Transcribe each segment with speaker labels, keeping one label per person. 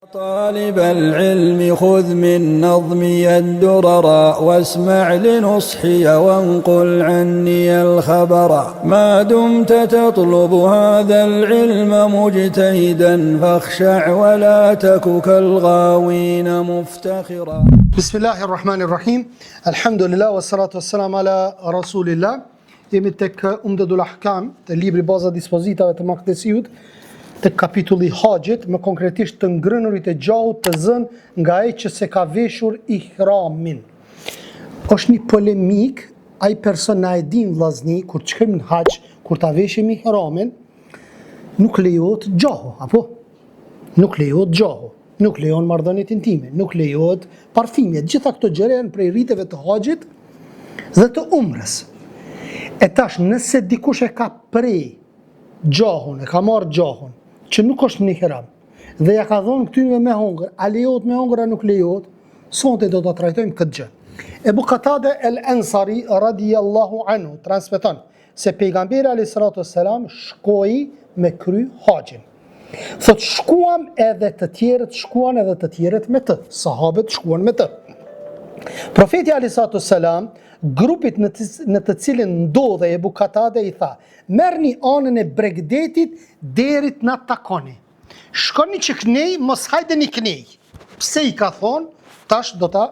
Speaker 1: طالب العلم خذ من نظمي الدرر واسمع لنصحي وانقل عني الخبر ما دمت تطلب هذا العلم مجتهدا فاخشع ولا تك كالغاوين مفتخرا.
Speaker 2: بسم الله الرحمن الرحيم. الحمد لله والصلاة والسلام على رسول الله. Jemi tek Umdatul Ahkam, te libri baza dispozitave të Maktesiut, te kapitulli Haxhit, më konkretisht të ngrënurit e gjahut të zënë nga ai që se ka veshur ihramin. Është një polemik, ai person na e din vllazni, kur të shkojmë në Haxh, kur ta veshim ihramin, nuk lejohet gjahu, apo? Nuk lejohet gjahu, nuk lejon marrëdhëniet intime, nuk lejohet parfimjet. Gjitha këto gjëra janë prej riteve të Haxhit dhe të umrës. E tash, nëse dikush e ka prej gjahun, e ka marrë gjahun, që nuk është në ihram, dhe ja ka dhënë këtynve me hongër, a lejohet me hongër, a nuk lejohet, sonte do të trajtojmë këtë gjë. Ebu Katade el-Ansari radiyallahu anhu transmeton se pejgamberi alayhis salatu wassalam shkoi me kry haxhin. Thot shkuam edhe të tjerët shkuan edhe të tjerët me të, sahabët shkuan me të. Profeti alayhis salatu wassalam grupit në të cilin ndodhe Ebu Katade i tha, merrni anën e Bregdetit derit na takoni. Shkoni që knej, mos hajdeni knej. Pse i ka thonë, tash do ta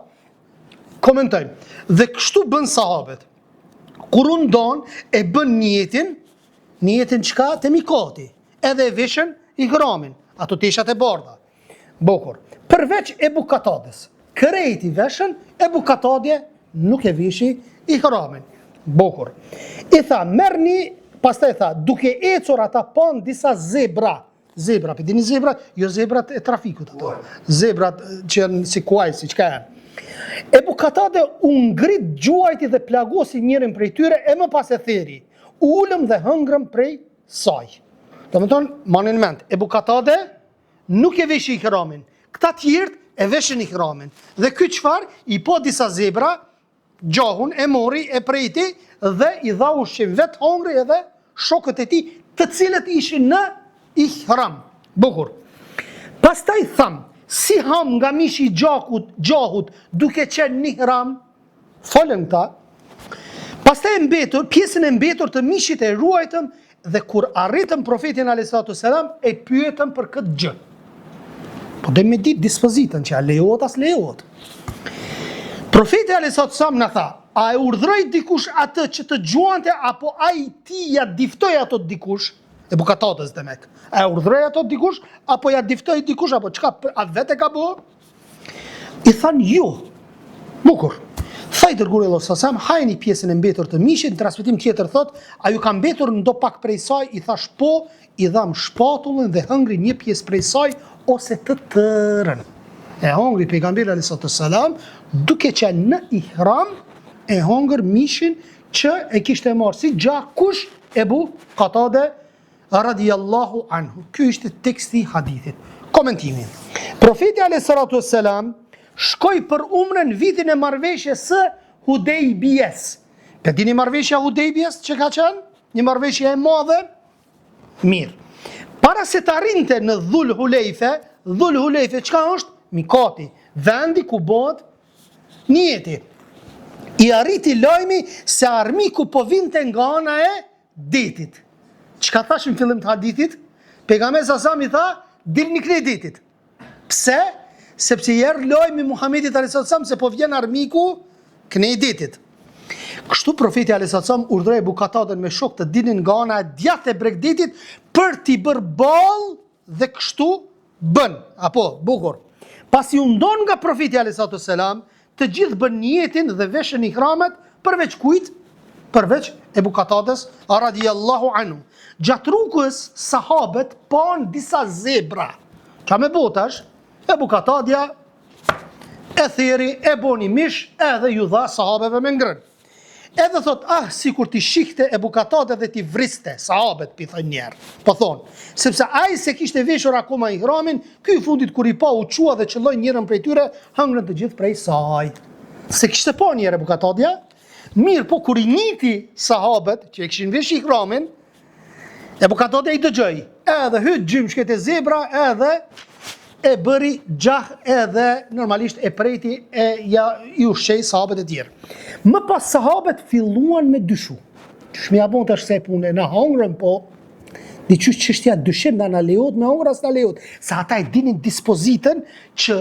Speaker 2: komentojmë. Dhe kështu bën sahabet. Kur u ndon e bën niyetin çka te mikati. Edhe e veshën ihramin, ato teshat e bardha. Bukur. Përveç Ebu Katades. Krejt i veshën, Ebu Katade nuk e vishi ihramin. Bukur. I tha, merrni, pastaj tha, duke ecur ata pan disa zebra. Zebra, për dini zebra? Jo zebrat e trafikut ato. Zebrat që janë si kuajsi, çka janë. Ebu Katade u ngrit gjuajti dhe plagosi njërin prej tyre e më pas e theri. Ulëm dhe hëngrëm prej saj. Do të thonë, manin mend, Ebu Katade nuk e veshi ihramin. Këta tjerët e veshin ihramin. Dhe ky çfarë? I po disa zebra, gjahun e mori e prejti dhe i dha ushqim vetë hongri edhe shokët e tij, të cilët ishin në ihram. Bukur. Pastaj tham, si ham nga mishi i gjahut duke qenë në ihram, folën ta. Pastaj pjesën e mbetur të mishit e ruajtëm dhe kur arritëm profetin alayhis salatu wassalam e pyetëm për këtë gjë. Po dhe me ditë dispozitën që a lejohet as lejohet. Profeti alayhis salatu wassalam na tha, a e urdhroi dikush atë që të gjuante apo ai ti ja diftoi ato dikush? Ebu Katades demek. A e urdhroi ato dikush apo ja diftoi dikush apo çka atë vetë ka bëu? I than jo. Bukur. Tha i dërguari Allahu sallallahu alaihi wasallam, hajni pjesën e mbetur të mishit, në transmetim tjetër thot, a ju ka mbetur ndo pak prej saj? I thash po, i dham shpatullën dhe hëngri një pjesë prej saj ose të tërën. E hongri pejgamberi alayhis salatu wassalam duke qenë në ihram e hongër mishin që e kishte marrë si gjakush Ebu Katade radiyallahu anhu. Ky ishte teksti i hadithit. Komentimi. Profeti alayhis salatu wassalam shkoi për umrën vitin e marrëveshjes së Hudejbijes. Pe dini marrëveshja Hudejbijes që ka qenë? Një marrëveshje e madhe? Mirë. Para se të arrinte në Dhul Hulejfe, çka është? Mikati, vendi ku bëhet niyeti. I arriti lajmi se armiku po vinte nga ana e detit. Çka thash në fillim të hadithit? Pejgamberi sa i tha, dilni knej detit. Pse? Sepse i erë lajmi Muhamedit alayhis salam se po vjen armiku knej detit. Kështu profeti alayhis salam urdhroi Ebu Katadën me shok të dilnin nga ana e djathtë e Bregdetit për t'i bërë ballë dhe kështu bën. Apo, bukur. Pasi u ndon nga profeti alayhis salam, të gjithë bën niyetin dhe veshën ihramet përveç kujt? Përveç Ebu Katades radiyallahu anhu. Gjatë rrugës sahabët pan disa zebra. Qa me botash? Ebu Katadja e theri, e boni mish, edhe ju dha sahabeve me ngrën. Edhe thot, sikur ti shikte Ebu Katade dhe ti vriste, sahabet, pi thënë njerë. Po thonë, sepse ai se kishte veshur akoma ihramin, ky fundit kur i pa u qua dhe qëlloj njërën prej tyre, hëngrën të gjithë prej saj. Se kishte pa njerë Ebu Katadja, mirë po kur i njiti sahabet, që e kishin vesh ihramin, Ebu Katade i dëgjoj, edhe hytë gjymshket e zebra, edhe e bëri gjah edhe normalisht e preti i ushqej sahabët e tjerë. Më pas sahabët filluan me dyshu. Që mja bon të është se punë, në hangrën po, diqysh çështja dyshim da në lejohet me hangrë as në lejohet. Sa ata e dinin dispozitën që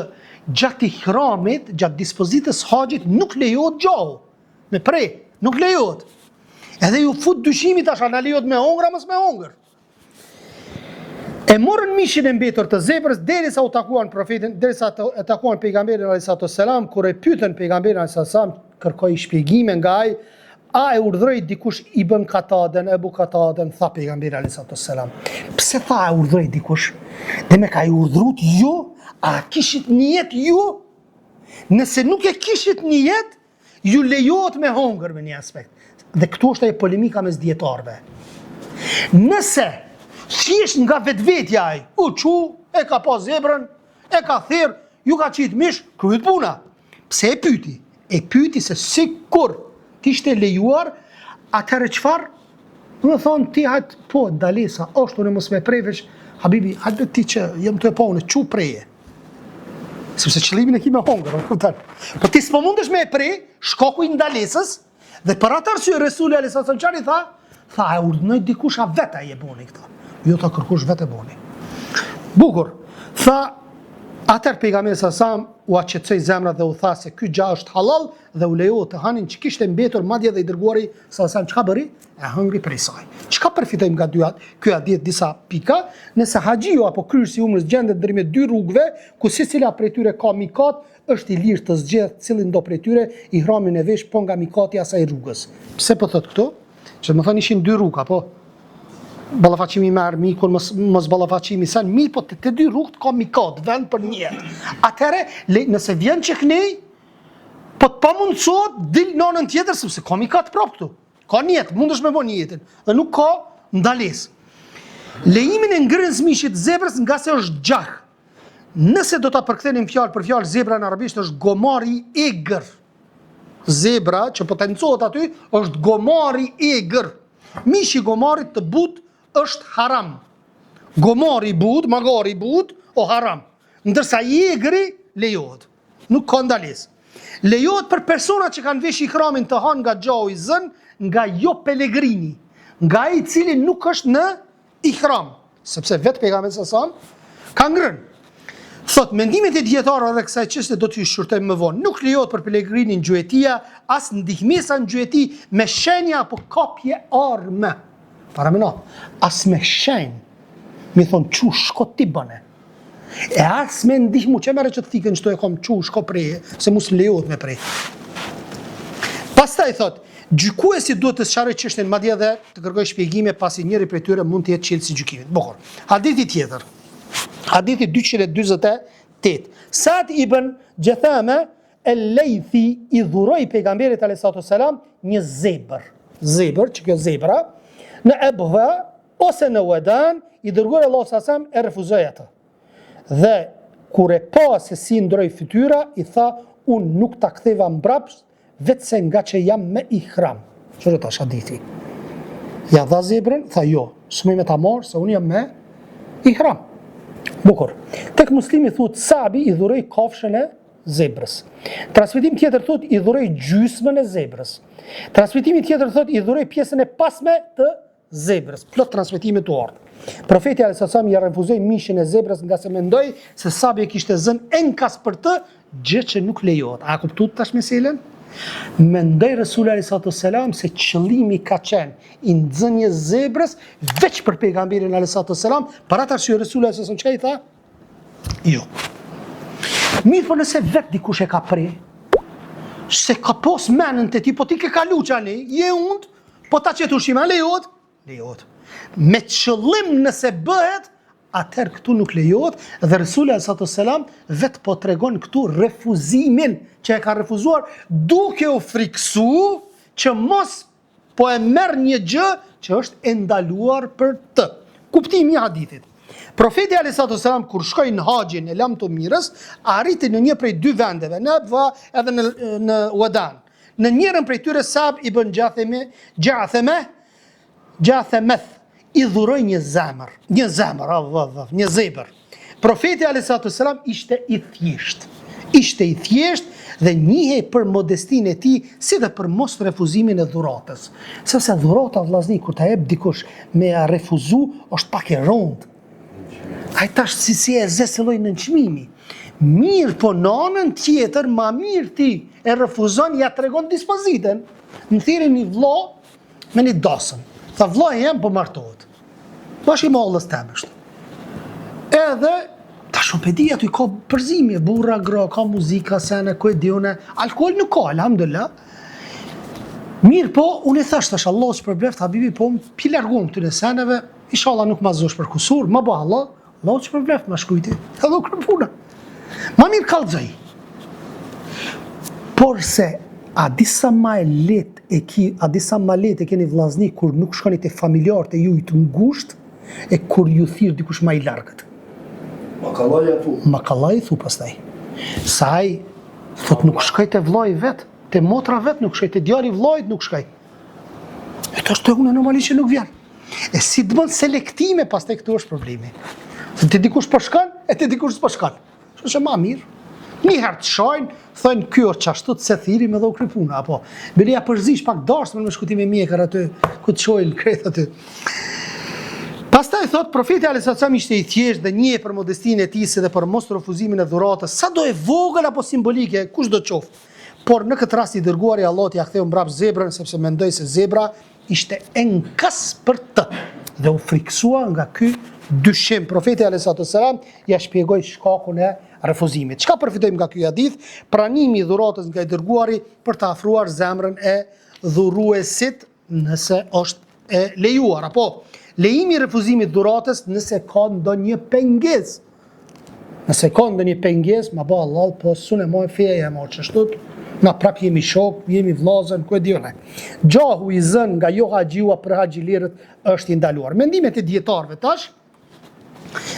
Speaker 2: gjatë ihramit, gjatë dispozitës haxhit nuk lejohet gjahu. Me prej, nuk lejohet. Edhe ju fut dyshimit tash, na lejohet me hangrë mos me hangrë. E morën mishin e mbetur të zebrës derisa u takuan profetin, derisa e takuan pejgamberin alayhisalatu wassalam, kur e pyetën pejgamberin alayhisalatu wassalam, kërkoi shpjegime nga ai, a e urdhroi dikush Ibn Qataden, Ebu Qataden, tha pejgamberi alayhisalatu wassalam. Pse tha e urdhroi dikush? Dhe me ka i urdhrut ju, a kishit niyet ju? Nëse nuk e kishit niyet, ju lejohet me hongër me një aspekt. Dhe këtu është e polemika mes dietarëve. Nëse thjesht nga vetvetja ai, e ka pas zebrën, e ka thirr, ju ka qit mish, kryet puna. Pse e pyti? E pyti se sikur t'ishte lejuar, atëherë çfarë? Më thonë ti hajt po dalesa, është unë mos me prevesh, habibi, hajt ti që jam të e pa unë, çu preje. Sepse qëllimin e ki me hongër, kupton? Po ti s'po mundesh me e prej, shkaku i ndalesës, dhe për atë arsye Resuli alayhis salam çfarë i tha? Tha e urdhnoi dikush a vetë ai e boni këtë. Jo ta kërkush vetë e boni. Bukur. Tha atëherë pejgamberi sa u aqetësoi zemrat dhe u tha se ky gjë është halal dhe u lejohet të hanin që kishte mbetur, madje dhe i dërguari sa çka bëri? E hëngri prej saj. Çka përfitojmë nga ky hadith disa pika? Nëse haxhiu apo kryerësi i umrës gjendet ndërmjet dy rrugëve, ku secila prej tyre ka mikat, është i lirë të zgjedh cilin do prej tyre ihramin e vesh po nga mikati asaj rrugës. Pse po thot këto? Që më thonë ishin dy rruga, po ballafaqimi me armikun, mos ballafaqimi sen, mi po të dy rrugët ka mikat, vend për një. Atëherë, nëse vjen çeknej, po të pamundsohet dil në anën tjetër sepse ka mikat prap këtu. Ka njet, mundesh me bënë jetën, dhe nuk ka ndalesë. Lejimin e ngrënës mishit zebrës nga se është gjah. Nëse do ta përkthenim fjalë për fjalë, zebra në arabisht është gomari i egër. Zebra që potencohet aty është gomari i egër. Mishi i gomarit të but është haram. Gomari i but, magari i but, o haram. Ndërsa i egri lejohet. Nuk ka ndalesë. Lejohet për persona që kanë vesh ihramin të hanë nga gjahu i zën, nga jo pelegrini, nga ai i cili nuk është në ihram, sepse vetë pejgamberi sa ka ngrënë. Thot, mendimet e dietarëve dhe kësaj çështje do t'ju shurtojmë më vonë. Nuk lejohet për pelegrinin gjuetia, as ndihmesa në gjueti me shenja apo kopje armë. Paramendo, as me shenjë. Mi thon çu shko ti bëne. E as me ndihmu që merre që të thikën çto e kam çu shko preje, se mos lejohet me prej. Pastaj thot, gjykuesi duhet të sqarojë çështjen madje edhe të kërkojë shpjegime pasi njëri prej tyre mund të jetë çelësi gjykimit. Bukur. Hadithi tjetër. Hadithi 248. Sa'd ibn Jathama el-Laythi i dhuroi pejgamberit alayhisalatu wassalam një zebër. Zebër, që kjo zebra në Abha ose në Wadan, i dërguari Allahu sallallahu e refuzoi atë. Dhe kur e pa se si ndroi fytyra, i tha, unë nuk ta ktheva mbrapsht, vetëse nga që jam me ihram. Çfarë tash hadithi? Ja dha zebrën, tha jo, s'më me ta marr se unë jam me ihram. Bukur. Tek Muslimi thot Sabi i dhuroi kafshën e zebrës. Transmetim tjetër thot i dhuroi gjysmën e zebrës. Transmetimi tjetër thot i dhuroi pjesën e pasme të zebrës. Plot transmetime të ardhur. Profeti alayhis salam ja refuzoi mishin e zebrës nga se mendoi se Sabi kishte zënë enkas për të, gjë që nuk lejohet. A kuptuat tash meselen? Mendoi Resuli alayhis salam se qëllimi ka qenë i nxënjes zebrës veç për pejgamberin alayhis salam, për atë arsye Resuli alayhis salam çka i tha? Jo. Mirë, po nëse vetë dikush e ka prej, se ka pos menën të ti, po ti ke kalu qani, je undë, po ta qëtë ushima, lejohet? Lejohet. Me qëllim nëse bëhet, atëherë këtu nuk lejohet, dhe Resuli alayhis salam vetë po tregon këtu refuzimin që e ka refuzuar, duke u friksu që mos po e merr një gjë që është e ndaluar për të. Kuptimi i hadithit. Profeti alayhis salam kur shkoi në haxhin e lam të mirës, arriti në një prej dy vendeve, në Abha edhe në Wadan. Në njërin prej tyre Sa'd ibn Jathama i dhuroi një zebër, një zebër. Profeti a.s. ishte i thjesht. Ishte i thjesht dhe njihej për modestinë e tij, si dhe për mos refuzimin e dhuratës. Sepse dhurata vllazni kur ta jep dikush me a refuzu, është pak e rëndë. Ai tash si e zë se lloj nënçmimi. Mirë, po në anën tjetër, ma mirë ti e refuzon, ja tregon dispozitën. Më thirrën një vëlla me një dasëm. Tha vëlla jam po martohet. Bash i mallës temësht. Edhe tash unë pedi aty ka përzimje, burra, gra, ka muzika, sene, ku e diune, alkohol nuk ka, alhamdulillah. Mirë po, unë i thash Allah shpërbleft, habibi po më pi largum këtyre seneve, inshallah nuk ma zosh për kusur, ma ba Allah shpërbleft ma shkujti, edhe u kërpuna. Ma mirë kallxoj. Por se a disa ma let e keni vllazni kur nuk shkoni te familjarët e ju të ngusht, e kur ju thirr dikush ma i largët. Makallaj thu pastaj. Sa ai thot nuk shkoj te vllai vet, te motra vet nuk shkoj, te djali vllait nuk shkoj. E tash te unë normalisht që nuk vjen. E si të bën selektime pastaj këtu është problemi. Te dikush po shkon, e te dikush s'po shkon. Është më mirë. Një herë të shojnë, thënë ky është çashtu se thirrim edhe u kry puna, apo bëria përzish pak dashur me shkutim e mjekër aty, ku të shojnë kret aty. Pastaj thot profeti a.s. ishte i thjesht dhe njeh për modestinë e tij si dhe për mos refuzimin e dhuratës, sa do e vogël apo simbolike, kush do qoftë. Por në këtë rast i dërguari Allahut ja ktheu mbrap zebrën sepse mendoi se zebra ishte enkas për të dhe u friksua nga ky dyshim. Profeti a.s. ja shpjegoi shkakun e refuzimit. Çka përfitojmë nga ky hadith? Pranimi i dhuratës nga i dërguari për të afruar zemrën e dhuruesit nëse është e lejuar, apo lejimi i refuzimit dhuratës nëse ka ndonjë pengesë. Nëse ka ndonjë pengesë, ma ba Allah, po sunë më feja më çështot, na prap jemi shok, jemi vllazën, ku e diunë. Gjahu i zën nga jo haxhiua për haxhilirët është i ndaluar. Mendimet e dietarëve tash.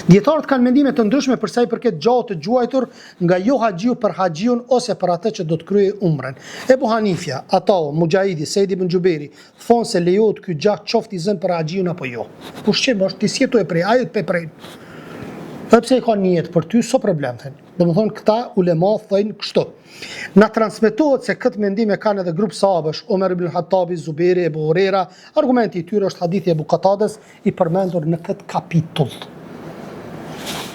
Speaker 2: Dietarët kanë mendime të ndryshme për sa i përket gjahut të gjuajtur nga jo haxhiu për haxhiun ose për atë që do të kryej umrën. Ebu Hanifja, Atau, Mujahidi, Said ibn Xhuberi thonë se lejohet ky gjah qoftë i zën për haxhiun apo jo. Pushim është ti si e prej, ai të prej. Edhe pse ka niyet për ty, so problem thënë. Domethënë këta ulema thënë kështu. Na transmetohet se këtë mendim e kanë edhe grup sahabësh, Omer ibn Khattabi, Zuberi, Ebu Huraira. Argumenti i tyre është hadithi e Ebu Katades i përmendur në këtë kapitull.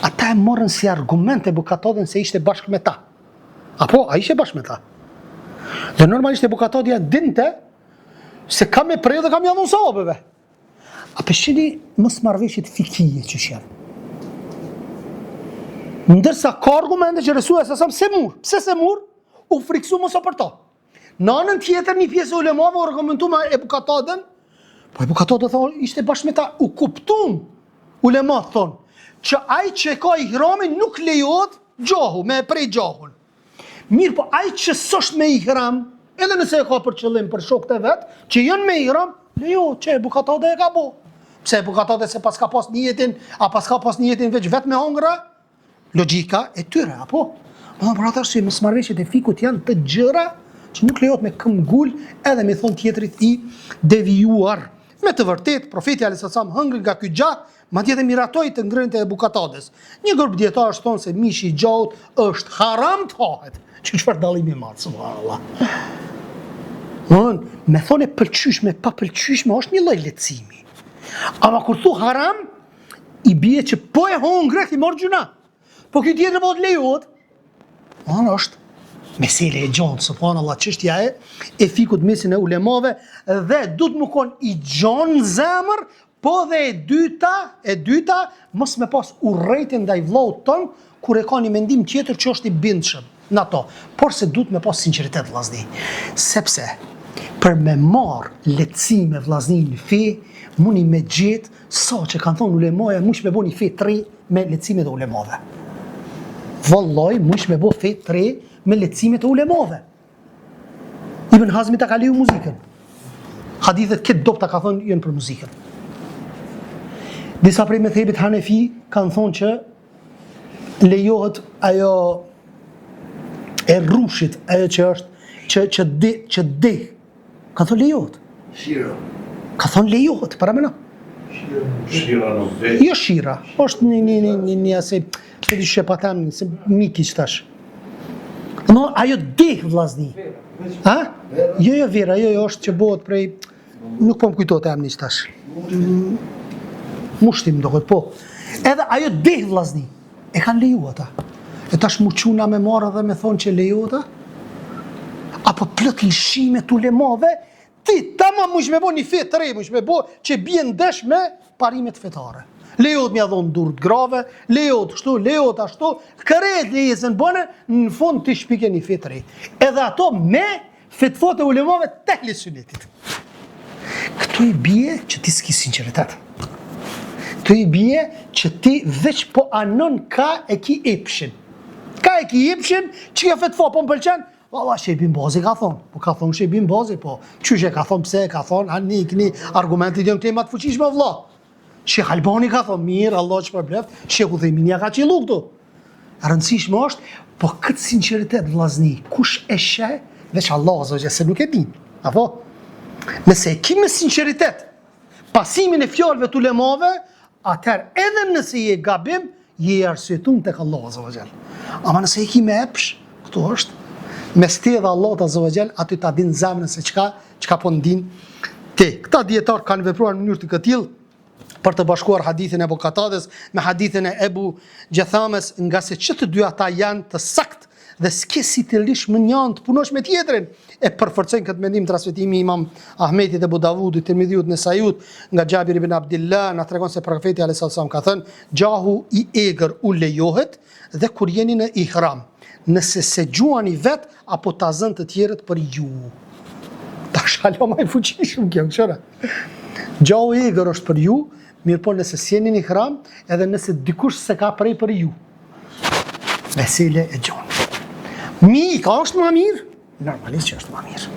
Speaker 2: Ata e morën si argument e Ebu Katadin se ishte bashkë me ta. Apo, a ishte bashkë me ta. Dhe normalisht Ebu Katadja dinte se kam me prej dhe kam javon sahabëve. A peshini mos marrëveshjet fikije që janë. Ndërsa ka argumente që Resuli sa se mur. Pse se mur? U friksu mos për ta. Në anën tjetër një pjesë e ulemave u argumentu me Ebu Katadin, po Ebu Katadin thonë ishte bashkë me ta, u kuptun ulemat thonë që ai që ka ihramin nuk lejohet gjahu, me prej gjahun. Mirë po ai që s'është me ihram, edhe nëse e ka për qëllim për shokët e vet, që janë me ihram, lejohet që Ebu Katade e ka bo. Pse Ebu Katade se pas ka pas niyetin, a pas ka pas niyetin veç vet me hongra? Logjika e tyre, apo? Më për ata që mosmarrëveshjet e fikut janë të gjëra që nuk lejohet me këmbgul edhe me thon tjetrit i devijuar. Me të vërtet, profeti a.s. hëngri nga ky gjah, madje dhe miratoi të ngrënit e Ebu Katades. Një grup dietarësh thonë se mishi i gjahut është haram të hahet. Çfarë dallimi i madh, subhanallah. Me thonë pëlqyeshme, pa pëlqyeshme është një lloj lehtësimi. Ama kur thu haram, i bie që po e hongre ti mor gjuna. Po ky tjetër po të lejohet. Është mesele e gjatë, subhanallah, çështja e fikut mesin e ulemave dhe duhet më kon i gjon zemër, po dhe e dyta mos me pas urrëtin ndaj vllaut ton kur e ka një mendim tjetër që është i bindshëm në ato, por se duhet me pas sinqeritet vllazni. Sepse për me marr lehtësime vllazni në fe, mundi me gjet sa që kanë thonë ulemaja, mush me bëni fe 3 me lehtësimet e ulemave. Vallahi mush me bë fe 3 me lehtësimet e ulemave. Ibn Hazmi ta ka leju muzikën. Hadithet këtë dopta ka thonë janë për muzikën. Disa prej methebit Hanefi kanë thonë që lejohet ajo e rrushit, ajo që është që deh. Ka thonë lejohet. Shiro. Ka thonë lejohet, para mëna.
Speaker 3: Shira nuk ve.
Speaker 2: Jo shira, është një asaj, se di shepatam, se miki që tash. No, ajo deh vllazni. Ha? Jo vera, jo është që bëhet prej, nuk po më kujtohet e amni që tash. Mushtim dohet, po. Edhe ajo deh vllazni. E kanë leju ata. E tash mu quna me marrë dhe me thonë që leju ata? Apo plot lëshime të ulemave, ti tamam mush me bo një fet të re, mush me bo që bie ndesh me parimet fetare. Lejohet m'ja dhonë durët grave, lejohet kështu, lejohet ashtu, kërret lejesën bëne, në fund të shpike një fet të re. Edhe ato me fetfot e ulemave të ehli sunetit. Këtu i bie që ti s'ki sinceritet. Këtu i bie që ti veç po anon ka e ki epshin. Ka e ki epshin, që ka fetfo po më pëlqen, valla Shejbin Bazi ka thonë, po ka thonë Shejbin Bazi, po qyshe ka thonë pse, ka thonë, anë këni argumentit jënë këte ma të fuqishme vlla. Shekh Albani ka thonë, mirë, Allah që përbleft, Shekh Udhejminja ka qilu këtu. Rëndësishme është, po këtë sinceritet vllazni, kush e she, veç Allah zogje, se nuk e din. Apo? Nëse e ki me sinceritet, pasimin e fjalëve të ulemave, atër edhe nëse je gabim, je arsyetun tek Allah zogje. Ama nëse e ki me epsh, këtu është, mes te dhe Allah të zëvëgjel, aty ta din zemrën se qka po ndin te. Këta djetarë kanë vepruar në mënyrë të këtil për të bashkuar hadithin e Ebu Katades me hadithin e Ebu Gjethames, nga se që të dy ata janë të sakt dhe s'ke si të lish më njën të punosh me tjetrin. E përforcojnë këtë mendim transmetimi Imam Ahmetit, Ebu Davudit, Tirmidhiut, Nesaiut, nga Gjabir ibn Abdillah, na tregon se profeti alayhis salam ka thënë, gjahu i egër u lejohet dhe kur jeni në ihram, nëse se gjuani vet apo ta zën të tjerët për ju. Ta shalo më i fuqishëm kjo, qëra. Gjahu i egër është për ju, mirë po nëse s'jeni në ihram, edhe nëse dikush se ka prej për ju. Vesile e gjonë. Ka është më mirë? Normalisht që është më mirë.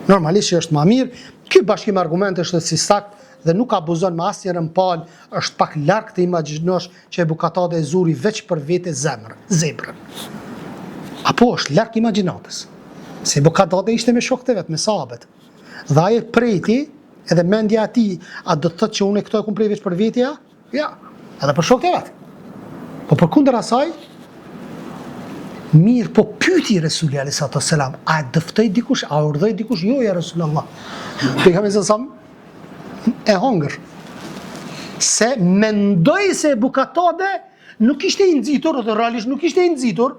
Speaker 2: Normalisht që është më mirë. Ky bashkim argumente është si sakt dhe nuk abuzon me asnjërin palë, është pak larg të imagjinosh që Ebu Katade e zuri veç për vete zebrën. Apo është larg imagjinatës. Se Ebu Katade ishte me shokët e vet, me sahabët. Dhe aje prejti, edhe mendja ati, a do të thotë që unë e këto e kum prej veç për vetja? Ja, edhe për shokët e vet. Po përkundër asaj, mirë, po pyti Resuli a.s. A dëftoj dikush, a urdhoj dikush? Jo, ja Resulallah. Pejgamberi sa e hongër. Se mendoj se Ebu Katade nuk ishte i nxitur, dhe realisht nuk ishte i nxitur,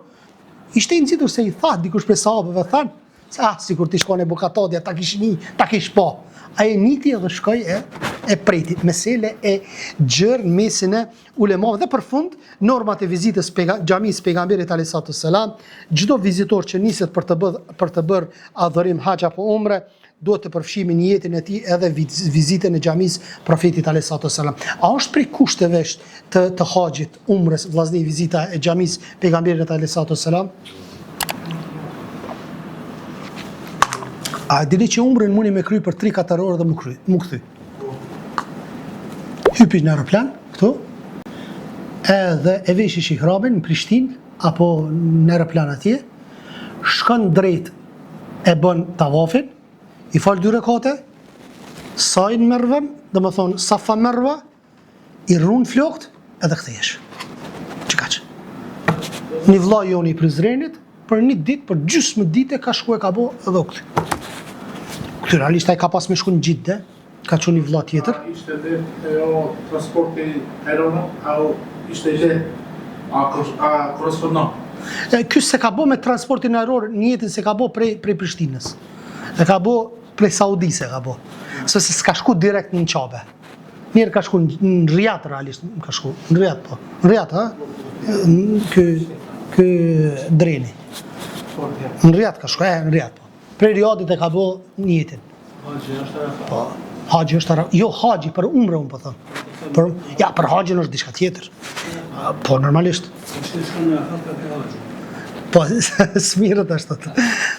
Speaker 2: ishte i nxitur se i tha dikush për sahabëve, thanë, se sikur ti shkon Ebu Katade, ta kish po. A e niti edhe shkoj e prejti. Mesele e gjërë në mesin e ulemave. Dhe për fund, normat e vizitës xhamisë së pejgamberit alayhis salam, çdo vizitor që niset për të bërë adhurim hax apo umre, duhet të përfshijë në jetën e tij edhe vizitën e xhamisë profetit alayhis salam. A është prej kushteve të haxhit, umres, vllazni, vizita e xhamisë pejgamberit alayhis salam? A dini që umrën mundi me kry për 3-4 orë dhe mu kthy. Hypi në aeroplan, këtu, edhe e veshish ihramin në Prishtinë, apo në aeroplan atje, shkon drejt e bën tavafin, i fal 2 rekate, sajnë mervën, dhe më thonë safa merva, i rrunë flokt, edhe kthehesh. Që kaq. Një vlla joni i Prizrenit, për një ditë, për gjysmë dite, ka shku e ka bo edhe u kthy. Realisht ai ka pas me shku në Gjidde, ka qenë një vlla tjetër.
Speaker 3: Ishte dhe transporti aeron, au ishte dhe a korrespondant.
Speaker 2: Ky se ka bo me transportin aeror, një jetën se ka bo prej Prishtinës. E ka bo prej Saudise ka bo. Se s'ka shku direkt në Qabe. Njerë ka shku në Riyadh realisht, ka shku në Riyadh po. Në Riyadh, ha? Ky dreni. Në Riyadh ka shku, në Riyadh po. Prej Riyadhit e ka bo një jetën.
Speaker 3: Haxhi është Arafat.
Speaker 2: Po, haxhi është Arafat. Jo, haxhi për umre unë po them. Për haxhin është diçka tjetër. Po normalisht. Po smirët ashtu. Do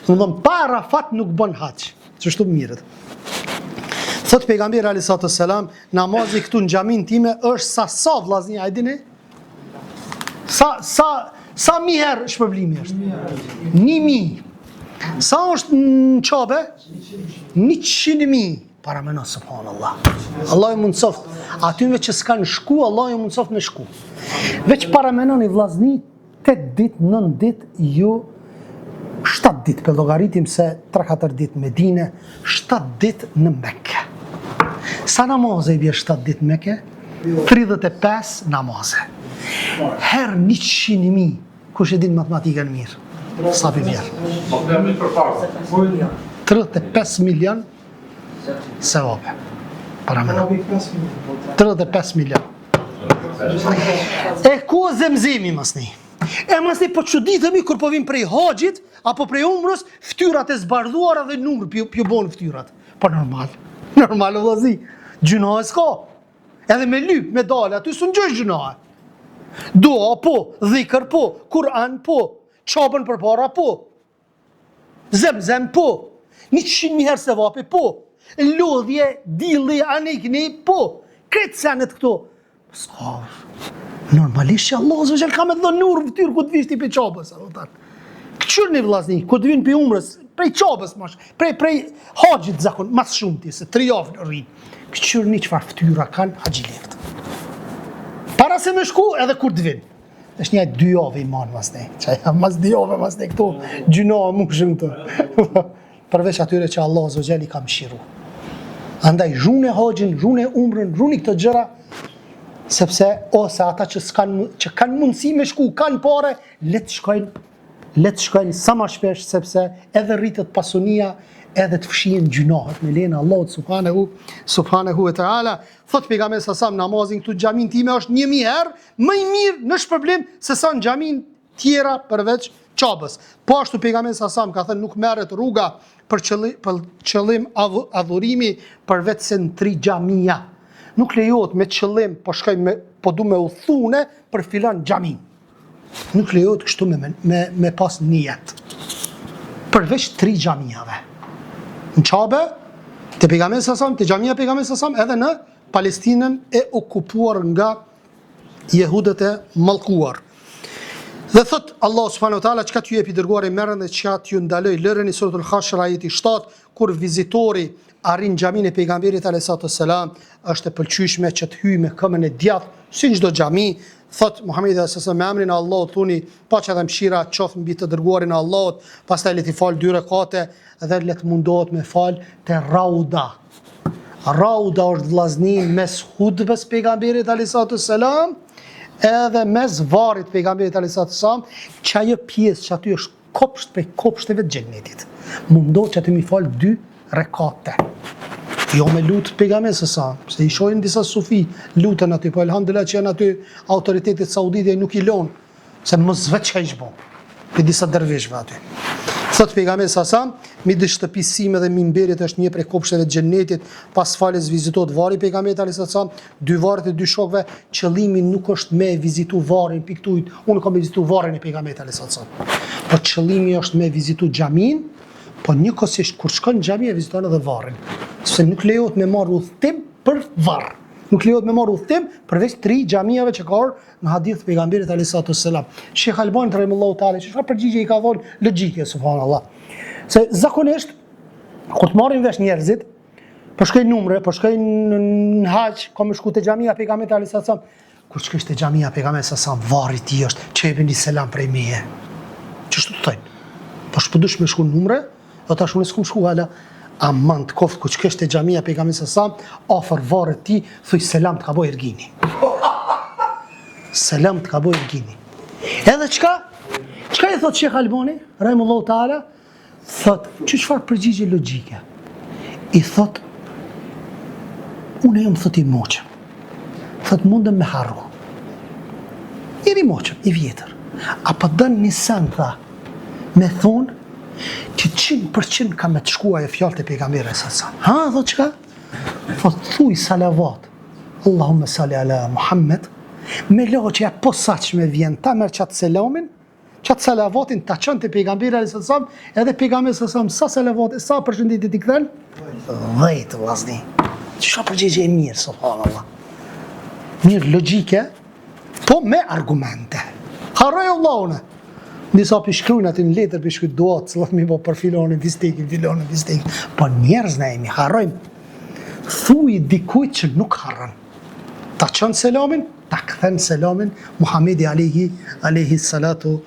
Speaker 2: të them pa Arafat nuk bën haxh. Çështu mirët. Thot pejgamberi alayhis salam, namazi këtu në xhamin time është sa vllazni, a e dini? Sa mi herë shpërblimi është? 1000. Sa është në Qabe? 100.000. para meno, subhanallah. Allah ju mundsoft, atyve që s'kan shku, Allah ju mundsoft me shku. Veç para menoni vllazni, 8 ditë, 9 ditë, ju 7 ditë, për llogaritim se 3-4 ditë Medine, 7 ditë në Mekë. Sa namaze i bje 7 ditë Mekë? 35 namaze. Her 100.000, kush e din matematikën mirë? Sa për vjerë? 35 milion sevape. Para mena. 35 milion. E ku Zemzemi mësni? E mësni po çuditemi kur po vim prej haxhit apo prej umrës, ftyrat e zbardhuara dhe numër pju bon ftyrat. Po normal. Normal o vllazi. Gjuna s'ka. Edhe me lyp, me dale, aty s'u ngjosh gjuna. Dua po, dhikr po, Kur'an po, çapën përpara po. Zemzem po. 100.000 herë sevapi po. Lodhje, dilli, anikni po. Këtë senet këto. S'ka. Normalisht që Allah zë gjellë ka me dhënë nur vëtyrë ku të vishti për qabës. Këqër një vllazni, ku të vinë për umrës, prej qabës mash, prej haxhit zakon, mas shumë ti, se 3 javë në rrinë. Këqër një qëfar ftyra kanë haxhilert. Para se me shku edhe kur të vinë. është një 2 javë i manë mas ne. Mas 2 javë mas ne këtu, gjynohë mu shumë të. Përveç atyre që Allah Zogjeli ka mëshiru. Andaj rune haxhin, rune umrën, rune këtë gjëra, sepse ose ata që kanë mundësi me shku, kanë pare, le të shkojnë sa ma shpesh, sepse edhe rritët pasunia, edhe të fshihen gjunahet me lena Allahut subhanahu wa ta'ala. Thot pejgamberi sa namazin këtu xhamin time është 1000 herë më i mirë në shpërblim se sa në xhamin tjera përveç Qabës. Po ashtu pejgamberi sa ka thënë nuk merret rruga për qëllim adhurimi përveç se në 3 xhamia. Nuk lejohet me qëllim po du me udhune për filan xhamin. Nuk lejohet kështu me pas nijet. Përveç 3 xhamiave. Në Qabe, të pejgamberi sa të xhamia pejgamberi sa edhe në Palestinën e okupuar nga jehudët e mallkuar. Dhe thot Allah subhanahu wa taala, çka t'ju jepi dërguari merren dhe çka t'ju ndaloj lëreni, suratul Hashr ajeti 7, kur vizitori arrin xhamin e pejgamberit alayhi salam, është e pëlqyeshme që të hyj me këmbën e djathtë, si çdo xhami. Thot Muhamedi sallallahu me emrin e Allahut thuni, paqja dhe mëshira qoftë mbi të dërguarin e Allahut, pastaj le të fal 2 rekate dhe le të mundohet me fal te Rauda. Rauda është vllazni mes hutbes pejgamberit alayhi salam edhe mes varrit pejgamberit alayhi salam, që ajo pjesë që aty është kopsht prej kopshteve të xhennetit. Mundohet që të mi fal 2 rekate. Jo me lutë pejgamberin sa, se i shohin disa sufi lutën aty, po elhamdulillah që janë aty autoritetet saudite nuk i lën, se mos veç ka i shbo, për disa dervishve aty. Thot pejgamberi sa, midis shtëpisë sime dhe mimberit është një prej kopshteve të xhennetit, pas falës vizitot varri pejgamberit alayhi salam, 2 varret e 2 shokëve, qëllimi nuk është me vizitu varrin piktujt, unë kam vizitu varrin e pejgamberit alayhi salam. Po qëllimi është me vizitu xhamin, po njëkohësisht kur shkon në xhami e viziton edhe varrin. Se nuk lejohet me marr udhtim për varr. Nuk lejohet me marr udhtim përveç 3 xhamiave që ka në hadith pejgamberit alayhi salam. Sheikh Albani rahimahullahu taala, çfarë përgjigje i ka dhënë logjike subhanallahu. Se zakonisht kur të marrin vesh njerëzit, po shkojnë numre, po shkojnë në hax, kam shku te xhamia pejgamberit alayhi salam. Kur shkosh te xhamia pejgamberit sa varri i tij është çepeni selam prej meje. Ç'është të thënë? Po shpëdush me shku numre, do tash unë s'kum shku hala. Aman të koftë ku që kështë e xhamia pejgamberit sa afër varrit ti, thuj selam të ka boj Ergini. Selam të ka boj Ergini. Edhe qka? Qka i thot Sheikh Albani, rahimahullahu taala? Thot, çfarë përgjigje logjike? I thot, unë jam thot i moqëm. Thot, mundem me harru. Jeri moqëm, i vjetër. Apo dënë një sen, tha, me thonë, që 100% ka me të shkua e fjallë të pejgamberit sa. Ha, thot qka? Thot, thuj salavat, Allahumme salli ala Muhammed, me loho që ja posaq me vjen, ta merë qatë selamin, qatë salavatin ta qënë të pejgamberit sa, edhe pejgamberit sa salavatin, sa përshënditit i këthen? 10 vllazni. Qa përgjigje e mirë, subhanallah. Mirë logjike, po me argumente. Harroj Allahune. Disa për shkrujnë aty në letër për shkrujnë doatë, cëllat mi po për filonin, distekin, po njerëz në emi, harrojmë. thuj dikujt që nuk harron. Ta çon selamin, ta kthen selamin Muhamedi alayhi salatu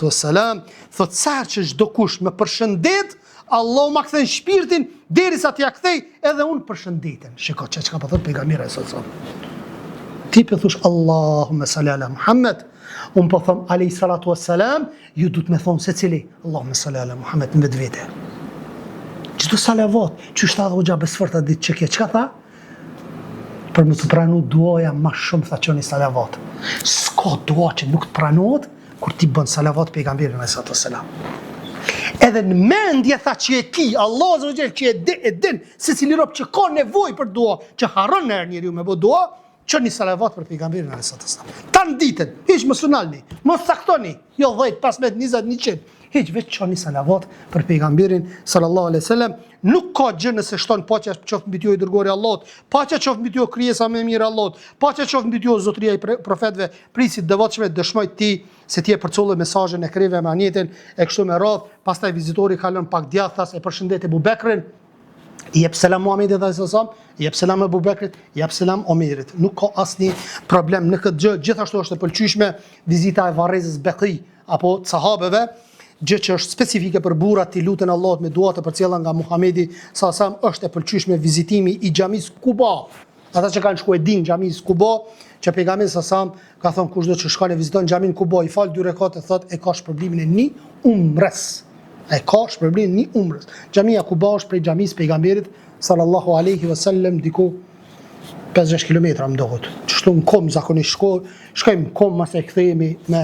Speaker 2: wassalam. Thot sa që çdo kush më përshëndet, Allahu ma kthen shpirtin derisa t'ia kthej edhe unë përshëndeten. Shiko çka po thot pejgamberi sallallahu alaihi wasallam. Ti po thosh Allahumma salli ala Muhammad, unë po them alayhi salatu wassalam, ju duhet me thonë secili Allahumma salli ala Muhammad në vetvete. Çdo salavat, që shtat hoxha besforta ditë çka çka tha? Për më të pranu duaja ma shumë tha qoni salavat. S'ka dua që nuk të pranohet kur ti bën salavat pejgamberin alayhi salatu wassalam. Edhe në mendje tha që e ki, Allah azza wa jall që e din se cili rob që ka nevojë për dua, që harron në herë njeriu me bë dua, qoni salavat për pejgamberin alayhi salatu wassalam. Tan ditën, hiç mos unalni, mos saktoni, jo 10, 15, 20, 100. Hiç veç qoni salavat për pejgamberin sallallahu alaihi wasallam. Nuk ka gjë nëse shton paqja qoftë mbi ty o i dërguari i Allahut, paqja qoftë mbi ty o krijesa më e mirë e Allahut, paqja qoftë mbi ty o zotëria e profetëve, prisit devotshme, dëshmoj ti se ti e përcollë mesazhin e krive me anjetin e kështu me radh. Pastaj vizitori ka lënë pak djathtë, thas e përshëndet Abu Bekrin, i jep selam Muhamedit sallallahu alaihi wasallam, i jep selam Abu Bekrit, i jep selam Omerit. Nuk ka asnjë problem në këtë gjë. Gjithashtu është e pëlqyeshme vizita e varrezës Beqi apo sahabeve, gjë që është specifike për burrat, i lutën Allahut me dua të përcjella nga Muhamedi sallallahu alaihi wasallam. Është e pëlqyeshme vizitimi i xhamis Kuba. Ata që kanë shkuar din xhamis Kuba, që pejgamberi sallallahu alaihi wasallam ka thonë kushdo që shkon e viziton xhamin Kuba, i fal 2 rekate, thotë e ka shpërblimin e një umrës. E ka shpërblimin e një umrës. Xhamia Kuba është prej xhamis pejgamberit sallallahu alaihi wasallam diku 5-6 kilometra më dohet. Çështu në kom zakonisht shkojmë kom mas e kthehemi me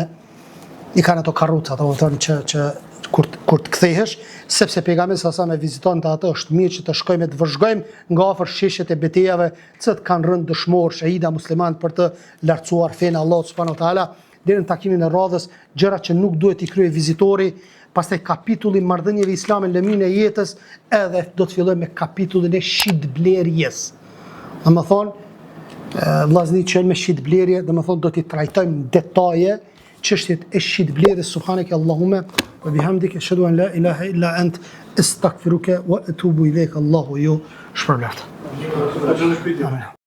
Speaker 2: i kanë ato karruca, do të thonë që kur të kthehesh, sepse pejgamberi sa me viziton të atë është mirë që të shkojmë të vëzhgojmë nga afër sheshjet e betejave, që kanë rënë dëshmor shahida musliman për të lartësuar fenë Allahut subhanahu wa taala. Deri në takimin e radhës, gjëra që nuk duhet i kryej vizitori, pastaj kapitulli marrëdhënieve islame në lëmin e jetës, edhe do të fillojmë me kapitullin e shitblerjes. Domethënë vllazni që me shitblerje, domethënë do t'i trajtojmë detaje çështjet e shitblerjes. Subhaneke Allahumma wa bihamdika ashhadu an la ilaha illa ant astaghfiruka wa atubu ilayk. Allahu ju shpërblet.
Speaker 3: Amin.